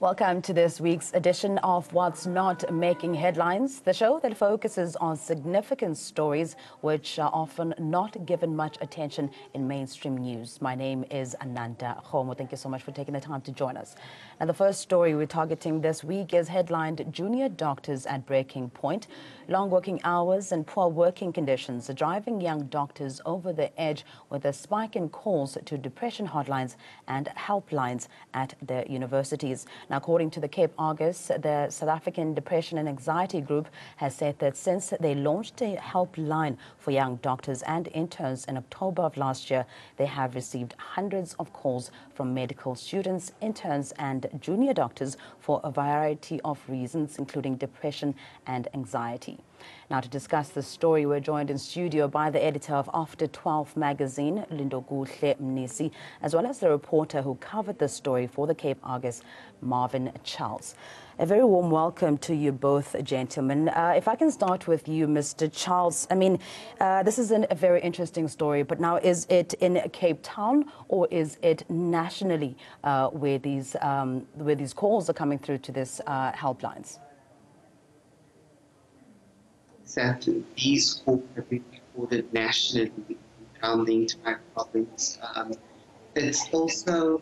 Welcome to this week's edition of What's Not Making Headlines, the show that focuses on significant stories which are often not given much attention in mainstream news. My name is Ananda Khomo. Thank you so much for taking the time to join us. And the first story we're targeting this week is headlined Junior Doctors at Breaking Point. Long working hours and poor working conditions are driving young doctors over the edge with a spike in calls to depression hotlines and helplines at their universities. Now, according to the Cape Argus, the South African Depression and Anxiety Group has said that since they launched a helpline for young doctors and interns in October of last year, they have received hundreds of calls from medical students, interns and junior doctors for a variety of reasons, including depression and anxiety. Now, to discuss this story, we're joined in studio by the editor of After 12 magazine, Lindokuhle Mnisi, as well as the reporter who covered the story for the Cape Argus, Marvin Charles. A very warm welcome to you both, gentlemen. If I can start with you, Mr. Charles. I mean, this is a very interesting story, but now is it in Cape Town or is it nationally where these calls are coming through to this helplines? That these calls have been recorded nationally around the entire province. It's also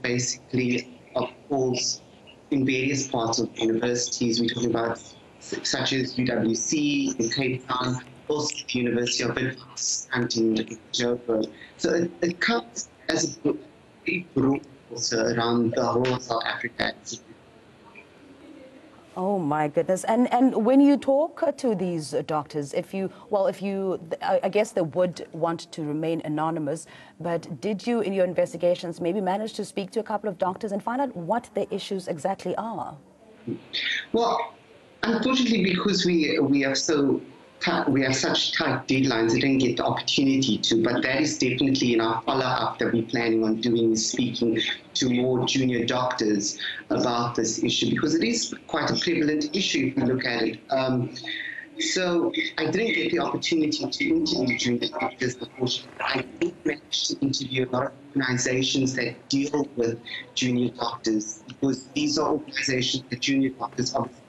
basically of calls in various parts of universities. We're talking about such as UWC in Cape Town, also the University of Witwatersrand in Joburg. So it comes as a big group also around the whole of South Africa. Oh my goodness! And when you talk to these doctors, I guess they would want to remain anonymous. But did you, in your investigations, maybe manage to speak to a couple of doctors and find out what their issues exactly are? Well, unfortunately, because we have such tight deadlines, I didn't get the opportunity to, but that is definitely in our follow-up that we're planning on doing, is speaking to more junior doctors about this issue, because it is quite a prevalent issue if you look at it. So I didn't get the opportunity to interview junior doctors, unfortunately. I did manage to interview a lot of organizations that deal with junior doctors, because these are organizations that junior doctors obviously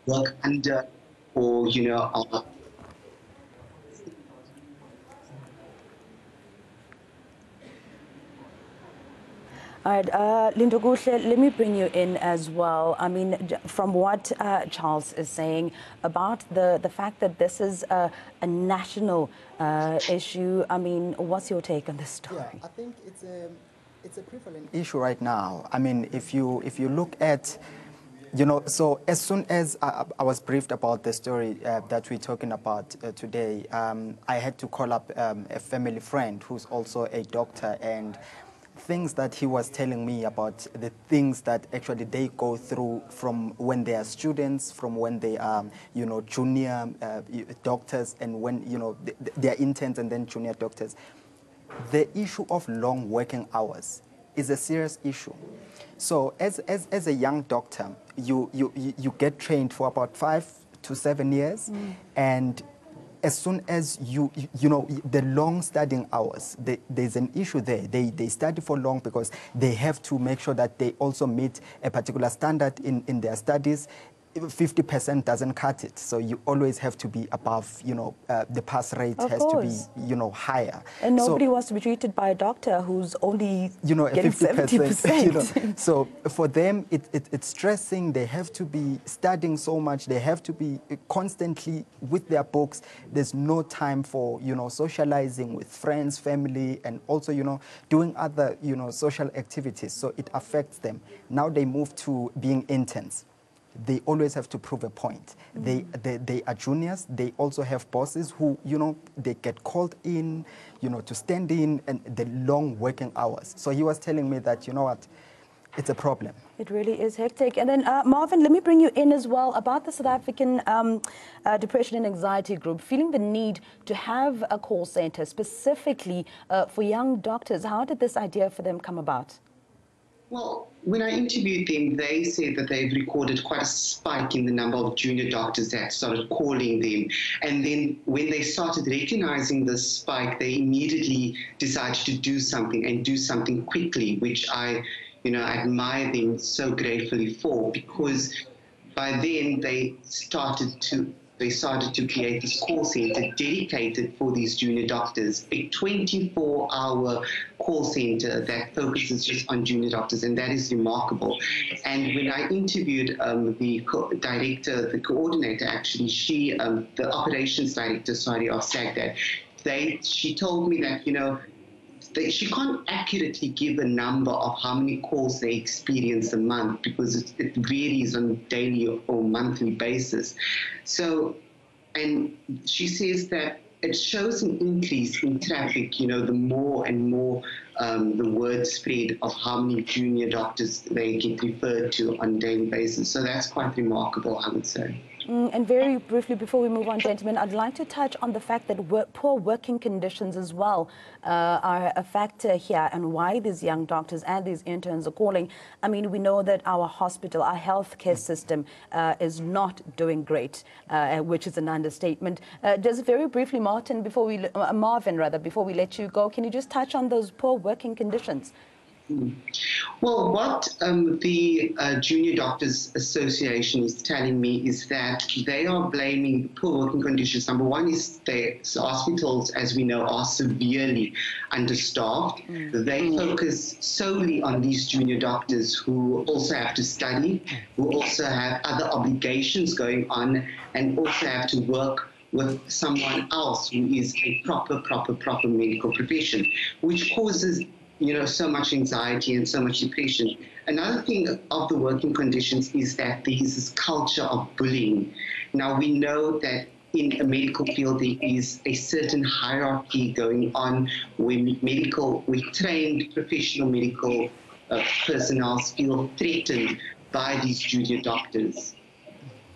work under, or, All right, Lindokuhle, let me bring you in as well. I mean, from what Charles is saying about the fact that this is a national issue, I mean, what's your take on this story? Yeah, I think it's a prevalent issue right now. I mean, if you look at, so as soon as I was briefed about the story that we're talking about today, I had to call up a family friend who's also a doctor, and things that he was telling me about the things that actually they go through from when they are students, from when they are, junior doctors, and when, they are interns and then junior doctors. The issue of long working hours is a serious issue. So as a young doctor, you get trained for about 5 to 7 years, and as soon as the long studying hours, there's an issue there. They study for long because they have to make sure that they also meet a particular standard in their studies. 50% doesn't cut it, so you always have to be above, the pass rate has to be, higher. And nobody wants to be treated by a doctor who's only getting 50%. 70%. So for them, it's stressing. They have to be studying so much. They have to be constantly with their books. There's no time for, socializing with friends, family, and also, doing other, social activities. So it affects them. Now they move to being interns. They always have to prove a point. They are juniors. They also have bosses who, they get called in, to stand in, and the long working hours. So he was telling me that, it's a problem. It really is hectic. And then, Marvin, let me bring you in as well about the South African Depression and Anxiety Group, feeling the need to have a call center specifically for young doctors. How did this idea for them come about? Well, when I interviewed them, they said that they've recorded quite a spike in the number of junior doctors that started calling them. And then when they started recognizing this spike, they immediately decided to do something, and do something quickly, which I I admire them so gratefully for, because by then they started to create this call center dedicated for these junior doctors, a 24-hour call center that focuses just on junior doctors, and that is remarkable. And when I interviewed the coordinator, actually, the operations director, of SAGDAT, she told me that, she can't accurately give a number of how many calls they experience a month, because it varies on a daily or monthly basis. So, and she says that it shows an increase in traffic, the more and more the word spread of how many junior doctors they get referred to on a daily basis. So that's quite remarkable, I would say. And very briefly, before we move on, gentlemen, I'd like to touch on the fact that poor working conditions as well are a factor here, and why these young doctors and these interns are calling. I mean, we know that our hospital, our healthcare system is not doing great, which is an understatement. Just very briefly, Marvin, before we let you go, can you just touch on those poor working conditions? Well, what the Junior Doctors Association is telling me is that they are blaming poor working conditions. Number one is the hospitals, as we know, are severely understaffed. They focus solely on these junior doctors who also have to study, who also have other obligations going on, and also have to work with someone else who is a proper medical profession, which causes so much anxiety and so much depression. Another thing of the working conditions is that there is this culture of bullying. Now, we know that in a medical field, there is a certain hierarchy going on where trained professional medical personnel feel threatened by these junior doctors.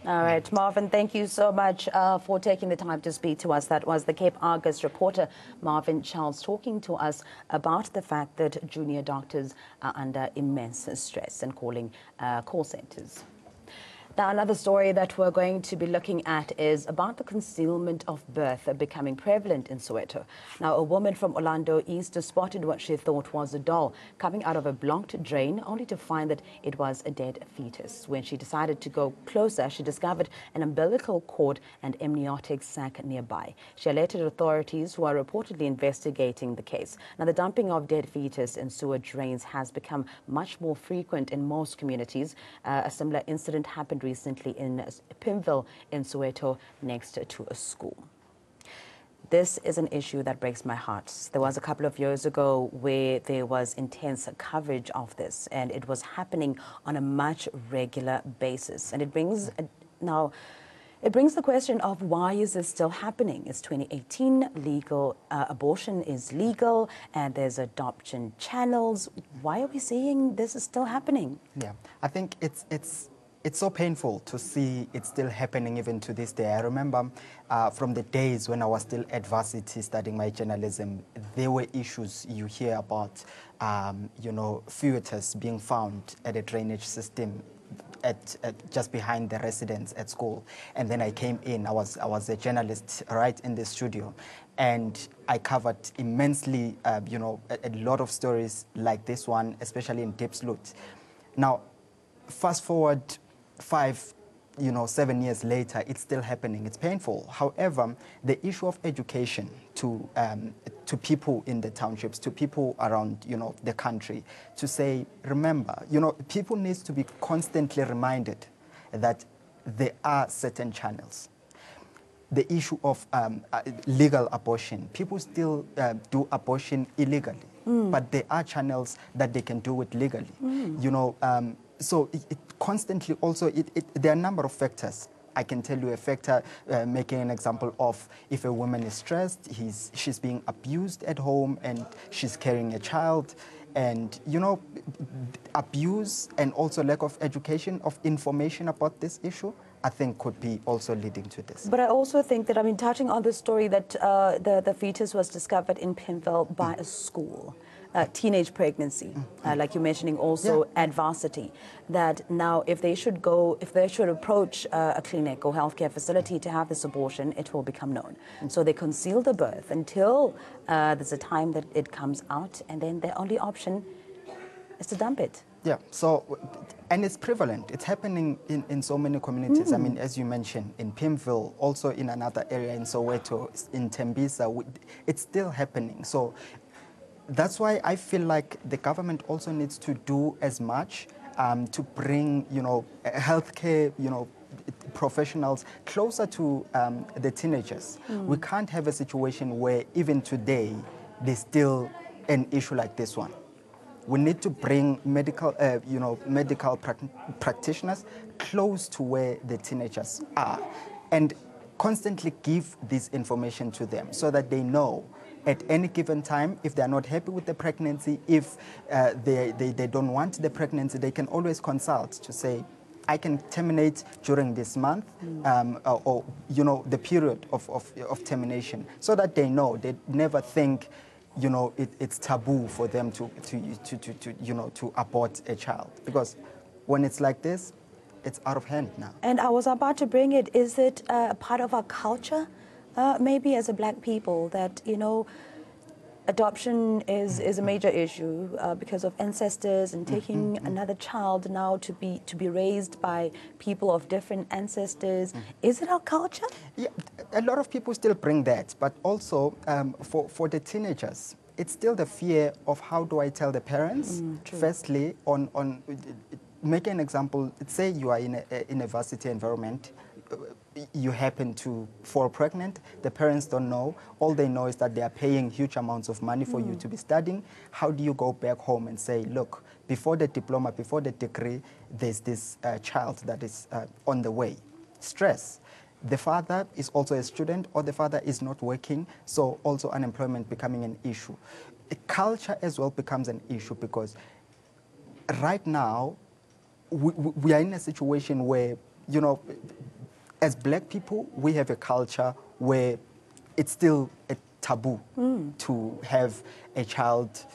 All right, Marvin, thank you so much for taking the time to speak to us. That was the Cape Argus reporter, Marvin Charles, talking to us about the fact that junior doctors are under immense stress and calling call centers. Now, another story that we're going to be looking at is about the concealment of birth becoming prevalent in Soweto. Now, a woman from Orlando East spotted what she thought was a doll coming out of a blocked drain, only to find that it was a dead fetus. When she decided to go closer, she discovered an umbilical cord and amniotic sac nearby. She alerted authorities, who are reportedly investigating the case. Now, the dumping of dead fetus in sewer drains has become much more frequent in most communities. A similar incident happened recently in Pimville in Soweto, next to a school. This is an issue that breaks my heart. There was a couple of years ago where there was intense coverage of this, and it was happening on a much regular basis. And it brings the question of, why is this still happening? It's 2018, abortion is legal, and there's adoption channels. Why are we seeing this is still happening? Yeah, I think it's so painful to see it still happening even to this day. I remember from the days when I was still at varsity studying my journalism, there were issues you hear about, fetus being found at a drainage system at just behind the residence at school. And then I came in, I was a journalist right in the studio, and I covered immensely, a lot of stories like this one, especially in Diepsloot. Now, fast forward 7 years later, it's still happening. It's painful. However, the issue of education to people in the townships, to people around, the country, to say, remember, people need to be constantly reminded that there are certain channels. The issue of legal abortion, people still do abortion illegally, but there are channels that they can do it legally. So it constantly also, there are a number of factors. I can tell you a factor, making an example of if a woman is stressed, she's being abused at home and she's carrying a child. And, abuse and also lack of education, of information about this issue, I think could be also leading to this. But I also think that, touching on the story that the fetus was discovered in Pimville by a school. Teenage pregnancy, like you're mentioning, also at varsity, that now if they should approach a clinic or healthcare facility to have this abortion, it will become known. So they conceal the birth until there's a time that it comes out, and then their only option is to dump it. Yeah, so, and it's prevalent. It's happening in so many communities. I mean, as you mentioned, in Pimville, also in another area in Soweto, in Tembisa, it's still happening. So that's why I feel like the government also needs to do as much to bring, healthcare, professionals closer to the teenagers. We can't have a situation where even today there's still an issue like this one. We need to bring medical practitioners close to where the teenagers are and constantly give this information to them so that they know at any given time, if they're not happy with the pregnancy, if they don't want the pregnancy, they can always consult to say, I can terminate during this month or the period of termination, so that they know. They never think it's taboo for them to abort a child, because when it's like this, it's out of hand now. And I was about to bring it. Is it a part of our culture, maybe as a black people, that adoption is a major issue because of ancestors and taking another child now to be raised by people of different ancestors? Is it our culture? Yeah, a lot of people still bring that, but also for the teenagers, it's still the fear of how do I tell the parents. Firstly, on make an example. Say you are in a varsity environment. You happen to fall pregnant, the parents don't know. All they know is that they are paying huge amounts of money for you to be studying. How do you go back home and say, look, before the diploma, before the degree, there's this child that is on the way? Stress. The father is also a student, or the father is not working, so also unemployment becoming an issue. Culture as well becomes an issue, because right now we are in a situation where, as black people, we have a culture where it's still a taboo to have a child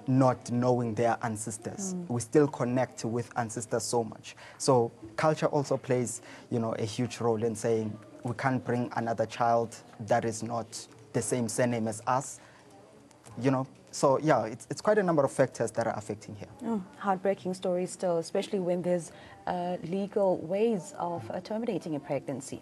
not knowing their ancestors. We still connect with ancestors so much. So culture also plays, a huge role in saying we can't bring another child that is not the same surname as us, So yeah, it's quite a number of factors that are affecting here. Heartbreaking story still, especially when there's legal ways of terminating a pregnancy.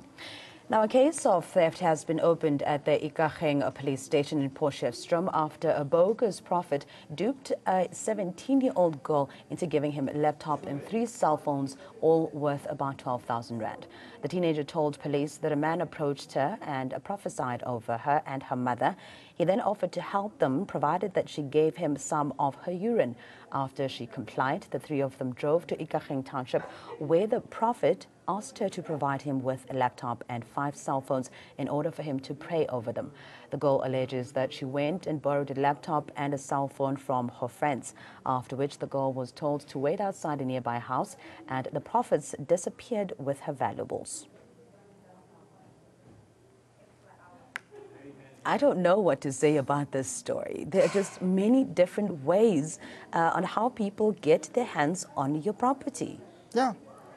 Now, a case of theft has been opened at the Ikageng police station in Potchefstroom after a bogus prophet duped a 17-year-old girl into giving him a laptop and 3 cell phones, all worth about 12,000 rand. The teenager told police that a man approached her and prophesied over her and her mother. He then offered to help them, provided that she gave him some of her urine. After she complied, the 3 of them drove to Ikageng Township, where the prophet asked her to provide him with a laptop and 5 cell phones in order for him to pray over them. The girl alleges that she went and borrowed a laptop and a cell phone from her friends, after which the girl was told to wait outside a nearby house, and the prophets disappeared with her valuables. I don't know what to say about this story. There are just many different ways on how people get their hands on your property. Yeah.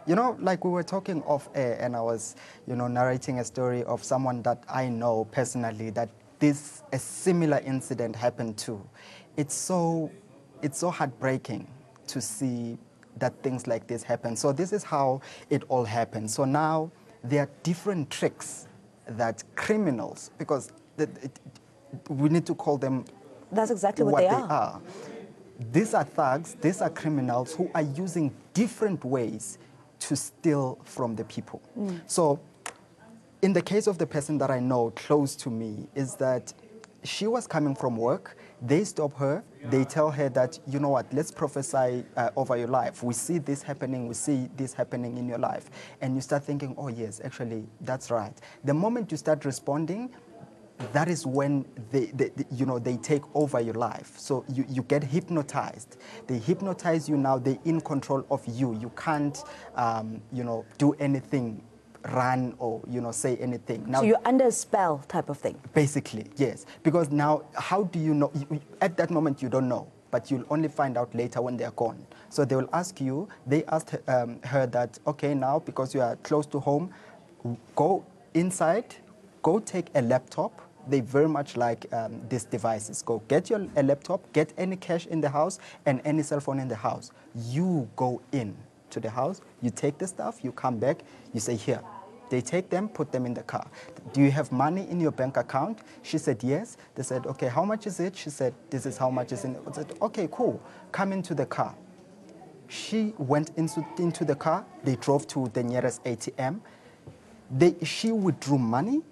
Like we were talking off air, and I was, narrating a story of someone that I know personally that a similar incident happened to. It's so heartbreaking to see that things like this happen. So this is how it all happened. So now there are different tricks that criminals, because we need to call them. That's exactly what they are. These are thugs, these are criminals who are using different ways to steal from the people. So in the case of the person that I know close to me, is that she was coming from work. They stop her. They tell her that, you know what, let's prophesy over your life. We see this happening. We see this happening in your life. And you start thinking, oh, yes, actually, that's right. The moment you start responding, that is when they take over your life. So you get hypnotized. They hypnotize you now. They're in control of you. You can't, do anything, run or, say anything. Now, so you're under a spell type of thing? Basically, yes. Because now, how do you know? At that moment, you don't know. But you'll only find out later when they're gone. So they will ask you, they asked her that, okay, now, because you are close to home, go inside, go take a laptop, they very much like these devices. Go get a laptop, get any cash in the house and any cell phone in the house. You go in to the house, you take the stuff, you come back, you say, here. They take them, put them in the car. Do you have money in your bank account? She said, yes. They said, okay, how much is it? She said, this is how much is in it. I said, okay, cool. Come into the car. She went into the car. They drove to the nearest ATM. She withdrew money,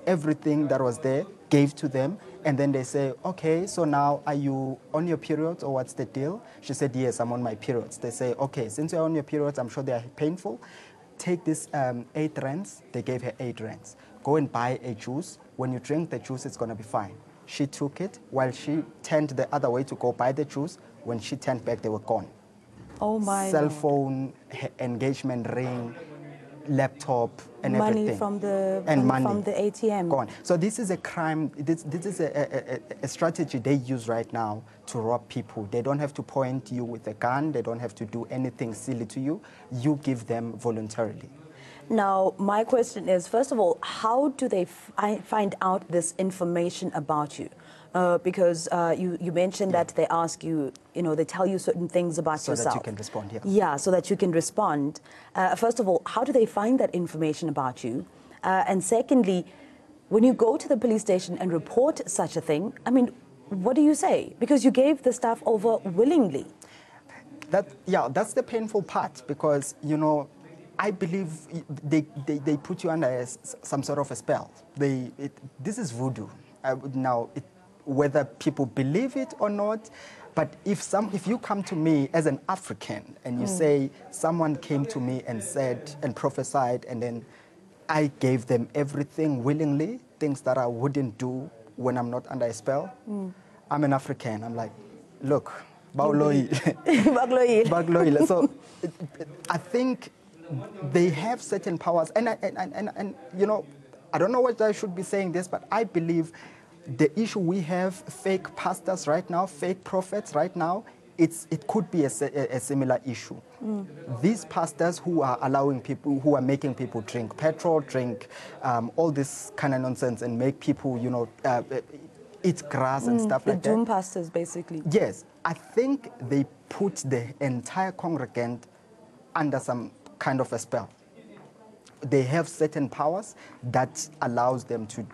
everything that was there, gave to them, and then they say, okay, so now are you on your periods or what's the deal? She said, yes, I'm on my periods. They say, okay, since you're on your periods, I'm sure they are painful. Take this 8 rands. They gave her 8 rands. Go and buy a juice. When you drink the juice, it's going to be fine. She took it while she turned the other way to go buy the juice. When she turned back, they were gone. Oh my Cell Lord. phone, engagement ring, laptop, and money everything. From the ATM. Gone. So this is a crime. This is a strategy they use right now to rob people. They don't have to point you with a gun. They don't have to do anything silly to you. You give them voluntarily. Now, my question is, first of all, how do they find out this information about you? Because you mentioned that they ask you, they tell you certain things about yourself. So that you can respond, yeah. Yeah, so that you can respond. First of all, how do they find that information about you? And secondly, when you go to the police station and report such a thing, I mean, what do you say? Because you gave the stuff over willingly. That's the painful part because, I believe they put you under some sort of a spell. This is voodoo. Whether people believe it or not, but if you come to me as an African and you say someone came to me and said and prophesied and then I gave them everything willingly, things that I wouldn't do when I'm not under a spell, I'm an African. I'm like, look, Bauloi. Bagloi. So I think they have certain powers, and I don't know what I should be saying this, but I believe the issue we have, fake pastors right now, fake prophets right now, it could be a similar issue. These pastors who are allowing people, who are making people drink petrol, drink all this kind of nonsense, and make people, eat grass and stuff like that. The doom pastors, basically. Yes, I think they put the entire congregant under some kind of a spell. They have certain powers that allows them to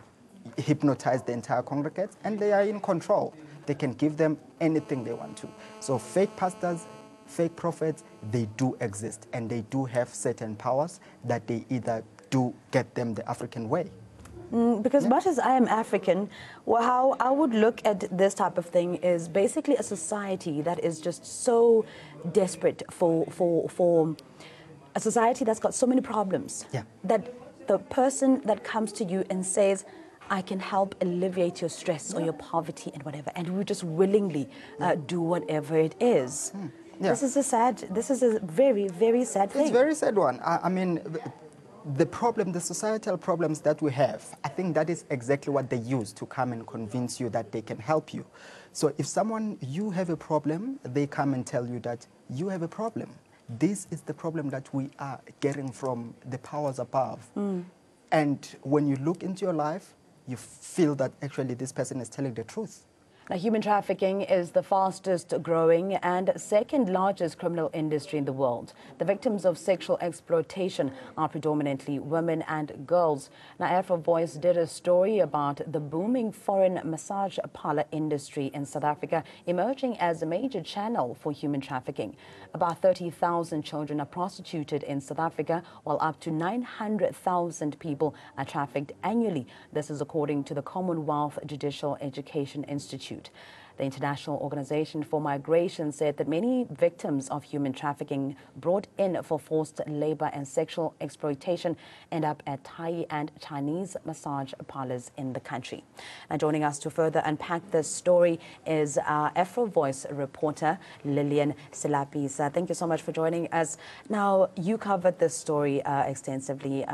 hypnotize the entire congregate, and they are in control. They can give them anything they want to. So fake pastors, fake prophets, they do exist, and they do have certain powers that they either do get them the African way. Because much as I am African, well, how I would look at this type of thing is basically a society that is just so desperate for a society that's got so many problems, that the person that comes to you and says, I can help alleviate your stress or your poverty and whatever, and we just willingly do whatever it is. This is a very, very sad thing. It's a very sad one. I mean, the societal problems that we have, I think that is exactly what they use to come and convince you that they can help you. So if you have a problem, they come and tell you that you have a problem. This is the problem that we are getting from the powers above. And when you look into your life, you feel that actually this person is telling the truth. Now, human trafficking is the fastest growing and second largest criminal industry in the world. The victims of sexual exploitation are predominantly women and girls. Now, Afro Voice did a story about the booming foreign massage parlor industry in South Africa, emerging as a major channel for human trafficking. About 30,000 children are prostituted in South Africa, while up to 900,000 people are trafficked annually. This is according to the Commonwealth Judicial Education Institute. The International Organization for Migration said that many victims of human trafficking brought in for forced labor and sexual exploitation end up at Thai and Chinese massage parlors in the country. Now, joining us to further unpack this story is our Afro Voice reporter, Lillian Silapisa. Thank you so much for joining us. Now, you covered this story extensively.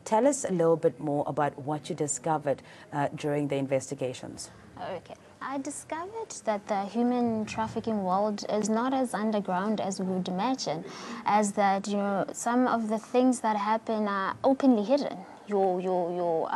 Tell us a little bit more about what you discovered during the investigations. Okay. I discovered that the human trafficking world is not as underground as we would imagine, as that, some of the things that happen are openly hidden. your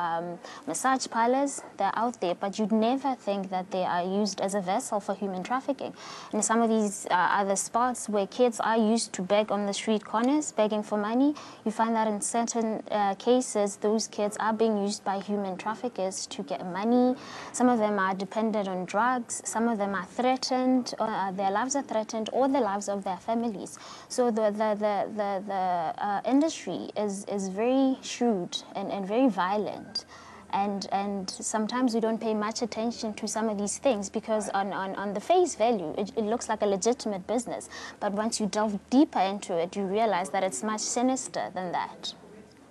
massage parlors, they're out there, but you'd never think that they are used as a vessel for human trafficking. In some of these other spots where kids are used to beg on the street corners, begging for money, you find that in certain cases, those kids are being used by human traffickers to get money. Some of them are dependent on drugs. Some of them are threatened, their lives are threatened, or the lives of their families. So the industry is very shrewd and very violent. And sometimes we don't pay much attention to some of these things because on the face value, it looks like a legitimate business. But once you delve deeper into it, you realize that it's much sinister than that.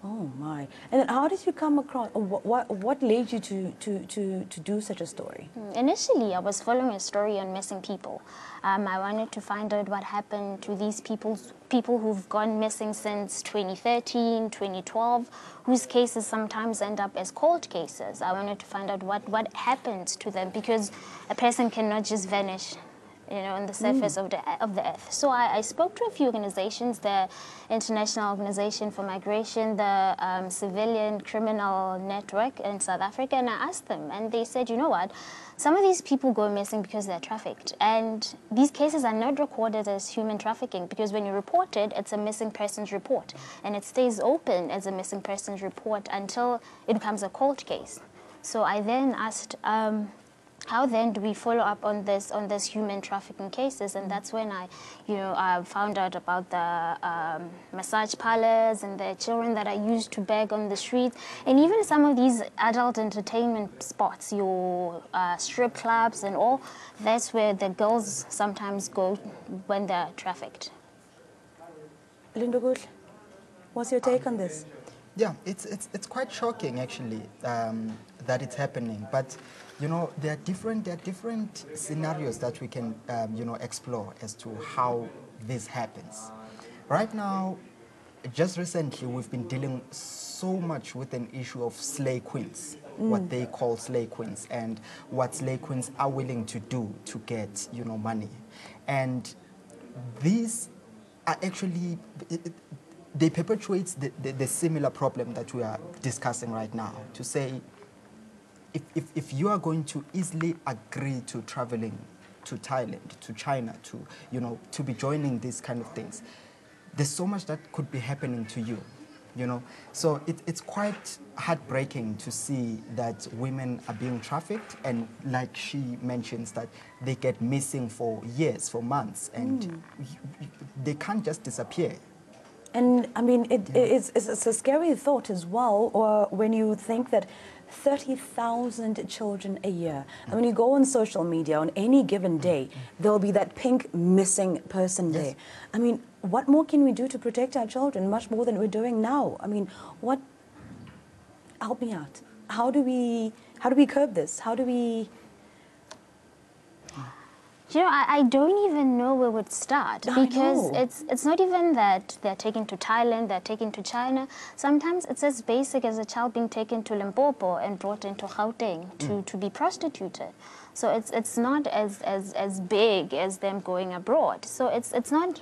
Oh my! And then how did you come across? What led you to do such a story? Initially, I was following a story on missing people. I wanted to find out what happened to these people who've gone missing since 2013, 2012, whose cases sometimes end up as cold cases. I wanted to find out what happened to them, because a person cannot just vanish, on the surface of the earth. So I spoke to a few organizations, the International Organization for Migration, the Civilian Criminal Network in South Africa, and I asked them, and they said, you know what, some of these people go missing because they're trafficked, and these cases are not recorded as human trafficking, because when you report it, it's a missing persons report, and it stays open as a missing persons report until it becomes a cold case. So I then asked, how then do we follow up on this human trafficking cases? And that's when I found out about the massage parlors and the children that are used to beg on the street, and even some of these adult entertainment spots, your strip clubs and all. That's where the girls sometimes go when they're trafficked. Lindogut, what's your take on this? Yeah, it's quite shocking actually that it's happening, but there are different scenarios that we can explore as to how this happens. Right now, just recently, we've been dealing so much with an issue of slay queens, what they call slay queens, and what slay queens are willing to do to get money, and these are actually they perpetuate the similar problem that we are discussing right now. To say, if you are going to easily agree to traveling to Thailand, to China, to be joining these kind of things, there's so much that could be happening to you, So it's quite heartbreaking to see that women are being trafficked, and like she mentions, that they get missing for years, for months, and they can't just disappear. And I mean, it's a scary thought as well, or when you think that 30,000 children a year. And when you go on social media on any given day, there'll be that pink missing person day. I mean, what more can we do to protect our children? Much more than we're doing now. I mean, help me out. How do we curb this? How do we... I don't even know where we'd start, because it's not even that they're taken to Thailand, they're taken to China. Sometimes it's as basic as a child being taken to Limpopo and brought into Gauteng to be prostituted. So it's not as big as them going abroad. So it's not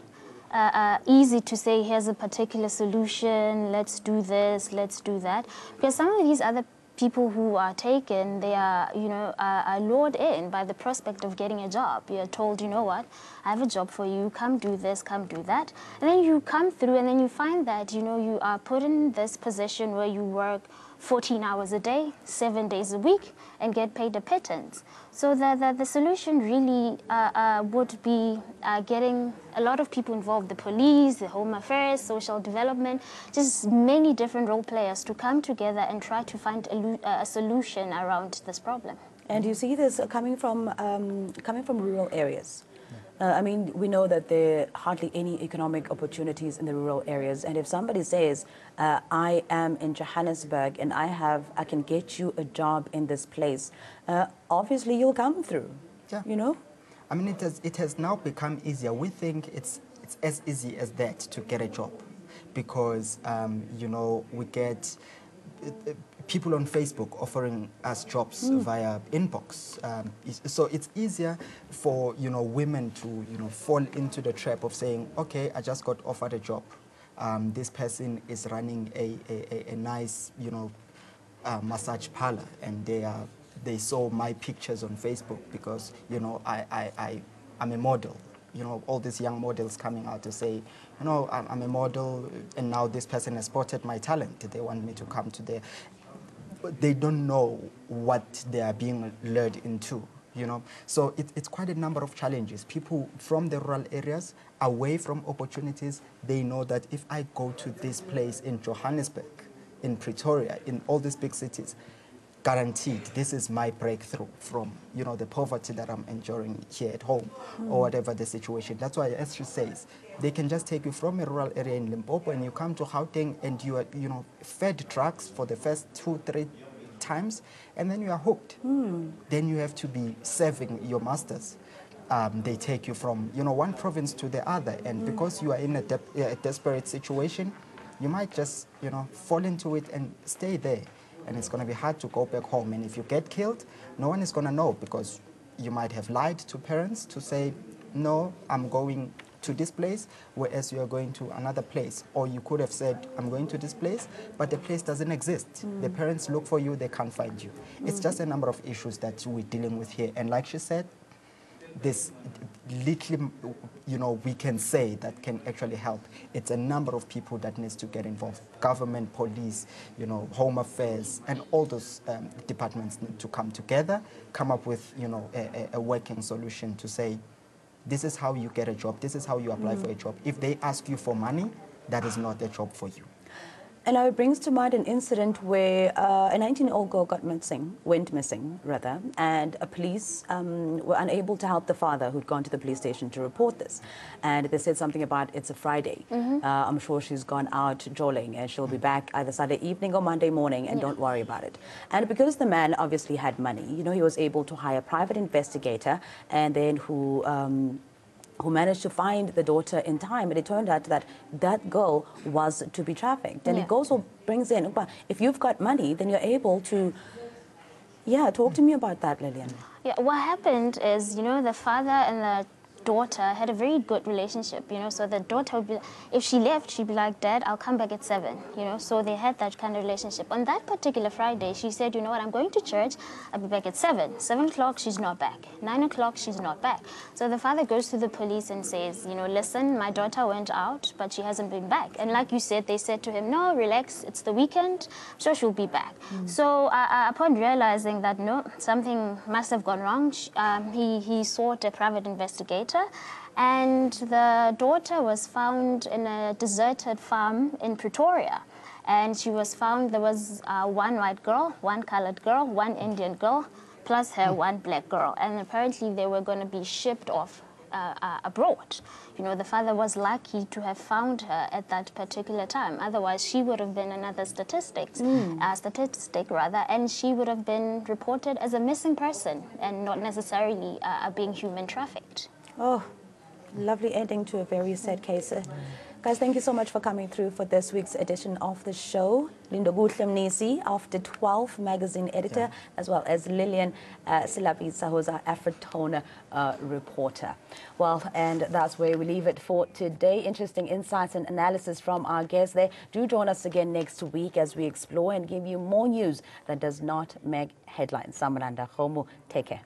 easy to say, here's a particular solution, let's do this, let's do that. Because some of these other people who are taken, they are, are lured in by the prospect of getting a job. You're told, you know what, I have a job for you, come do this, come do that. And then you come through and then you find that, you are put in this position where you work 14 hours a day, 7 days a week, and get paid a pittance. So the solution really would be getting a lot of people involved, the police, the Home Affairs, social development, just many different role players to come together and try to find a solution around this problem. And you see this coming from rural areas. I mean, we know that there are hardly any economic opportunities in the rural areas. And if somebody says, I am in Johannesburg and I can get you a job in this place, obviously you'll come through, I mean, it has now become easier. We think it's as easy as that to get a job because, we get people on Facebook offering us jobs via inbox. So it's easier for, women to, fall into the trap of saying, okay, I just got offered a job. This person is running a nice, you know, massage parlor, and they saw my pictures on Facebook because, you know, I'm a model. You know, all these young models coming out to say, you know, I'm a model, and now this person has spotted my talent. They want me to come to their... They don't know what they are being lured into, you know. So it's quite a number of challenges. People from the rural areas, away from opportunities, they know that if I go to this place in Johannesburg, in Pretoria, in all these big cities, guaranteed this is my breakthrough from, you know, the poverty that I'm enduring here at home or whatever the situation. That's why, as she says, they can just take you from a rural area in Limpopo and you come to Gauteng and you are, you know, fed drugs for the first 2-3 times and then you are hooked. Then you have to be serving your masters. They take you from, you know, one province to the other, and because you are in a desperate situation, you might just, you know, fall into it and stay there. And it's going to be hard to go back home. And if you get killed, no one is going to know because you might have lied to parents to say, no, I'm going to this place, whereas you are going to another place. Or you could have said, I'm going to this place, but the place doesn't exist. The parents look for you, they can't find you. It's just a number of issues that we're dealing with here. And like she said, this little, you know, we can say that can actually help. It's a number of people that needs to get involved. Government, police, you know, home affairs, and all those departments need to come together, come up with, you know, a working solution to say, this is how you get a job, this is how you apply for a job. If they ask you for money, that is not a job for you. And now it brings to mind an incident where a 19-year-old girl went missing, and police were unable to help the father who'd gone to the police station to report this. And they said something about it's a Friday. I'm sure she's gone out jolling and she'll be back either Saturday evening or Monday morning, and don't worry about it. And because the man obviously had money, you know, he was able to hire a private investigator and then who managed to find the daughter in time, and it turned out that that girl was to be trafficked. And it also brings in, if you've got money, then you're able to, talk to me about that, Lillian. Yeah, what happened is, you know, the father and the daughter had a very good relationship, you know, so the daughter would be, if she left, she'd be like, Dad, I'll come back at 7, you know, so they had that kind of relationship. On that particular Friday, she said, you know what, I'm going to church, I'll be back at 7. 7 o'clock, she's not back. 9 o'clock, she's not back. So the father goes to the police and says, you know, listen, my daughter went out, but she hasn't been back. And like you said, they said to him, no, relax, it's the weekend, so she'll be back. So upon realizing that, no, something must have gone wrong, he sought a private investigator. And the daughter was found in a deserted farm in Pretoria. And she was found, there was one white girl, one colored girl, one Indian girl, plus her one black girl. And apparently they were going to be shipped off abroad. You know, the father was lucky to have found her at that particular time. Otherwise, she would have been another statistic, and she would have been reported as a missing person and not necessarily being human trafficked. Oh, lovely ending to a very sad case. Guys, thank you so much for coming through for this week's edition of the show. Linda Mnisi, After 12 magazine editor, as well as Lillian Silabisa, who's our Afritona reporter. Well, and that's where we leave it for today. Interesting insights and analysis from our guests there. Do join us again next week as we explore and give you more news that does not make headlines. Samananda Khomo, take care.